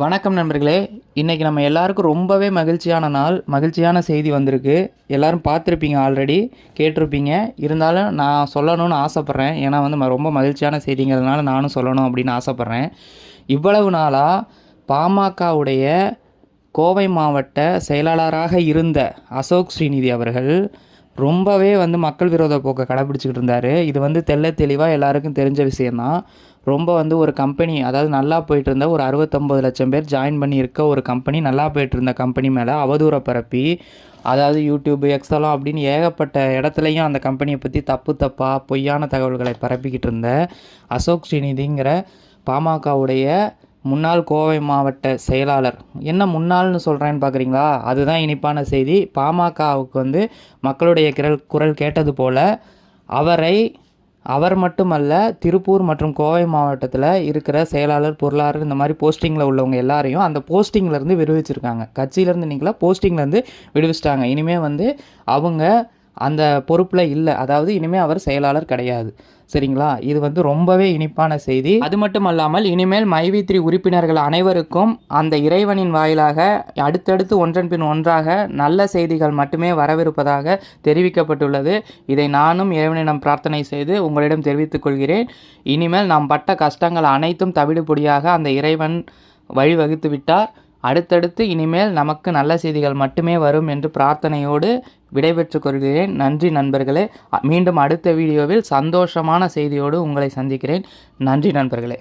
வணக்கம் நண்பர்களே. இன்றைக்கி நம்ம எல்லாருக்கும் ரொம்பவே மகிழ்ச்சியான நாள். மகிழ்ச்சியான செய்தி வந்திருக்கு. எல்லோரும் பார்த்துருப்பீங்க, ஆல்ரெடி கேட்டிருப்பீங்க. இருந்தாலும் நான் சொல்லணும்னு ஆசைப்பட்றேன். ஏன்னா ரொம்ப மகிழ்ச்சியான செய்திங்கிறதுனால நானும் சொல்லணும் அப்படின்னு ஆசைப்பட்றேன். இவ்வளவு நாளாக பாமகவுடைய கோவை மாவட்ட செயலாளராக இருந்த அசோக் ஸ்ரீநிதி அவர்கள் ரொம்பவே மக்கள் விரோத போக்கை கடைப்பிடிச்சிக்கிட்டு இருந்தார். இது தெள்ள தெளிவாக எல்லாருக்கும் தெரிஞ்ச விஷயந்தான். ரொம்ப ஒரு கம்பெனி, அதாவது நல்லா போயிட்டு இருந்த ஒரு 69 லட்சம் பேர் ஜாயின் பண்ணியிருக்க ஒரு கம்பெனி, நல்லா போயிட்டு இருந்த கம்பெனி மேலே அவதூறை பரப்பி, அதாவது யூடியூப், எக்ஸலாம் அப்படின்னு ஏகப்பட்ட இடத்துலையும் அந்த கம்பெனியை பற்றி தப்பாக பொய்யான தகவல்களை பரப்பிக்கிட்டு இருந்த அசோக் ஸ்ரீநிதிங்கிற பாமகவுடைய முன்னாள் கோவை மாவட்ட செயலாளர். என்ன முன்னாள்னு சொல்கிறேன்னு பார்க்குறீங்களா? அதுதான் இனிப்பான செய்தி. பாமகவுக்கு மக்களுடைய குரல் கேட்டது போல் அவர் மட்டுமல்ல, திருப்பூர் மற்றும் கோவை மாவட்டத்தில் இருக்கிற செயலாளர், பொருளாளர், இந்த மாதிரி போஸ்டிங்கில் உள்ளவங்க எல்லாரையும் அந்த போஸ்டிங்லேருந்து விடுவிச்சிருக்காங்க. கட்சியிலேருந்து நீங்களா போஸ்டிங்லேருந்து விடுவிச்சிட்டாங்க. இனிமேல் அவங்க அந்த பொறுப்பில் இல்லை. அதாவது இனிமேல் அவர் செயலாளர் கிடையாது. சரிங்களா? இது ரொம்பவே இனிப்பான செய்தி. அது மட்டும் அல்லாமல் இனிமேல் மைவி3 உறுப்பினர்கள் அனைவருக்கும் அந்த இறைவனின் வாயிலாக அடுத்தடுத்து ஒன்றன் பின் ஒன்றாக நல்ல செய்திகள் மட்டுமே வரவிருப்பதாக தெரிவிக்கப்பட்டுள்ளது. இதை நானும் இறைவனிடம் பிரார்த்தனை செய்து உங்களிடம் தெரிவித்துக் கொள்கிறேன். இனிமேல் நாம் பட்ட கஷ்டங்கள் அனைத்தும் தவிடுபொடியாக அந்த இறைவன் வழிவகுத்து விட்டார். அடுத்தடுத்து இனிமேல் நமக்கு நல்ல செய்திகள் மட்டுமே வரும் என்று பிரார்த்தனையோடு விடைபெற்றுக் கொள்கிறேன். நன்றி நண்பர்களே. மீண்டும் அடுத்த வீடியோவில் சந்தோஷமான செய்தியோடு உங்களை சந்திக்கிறேன். நன்றி நண்பர்களே.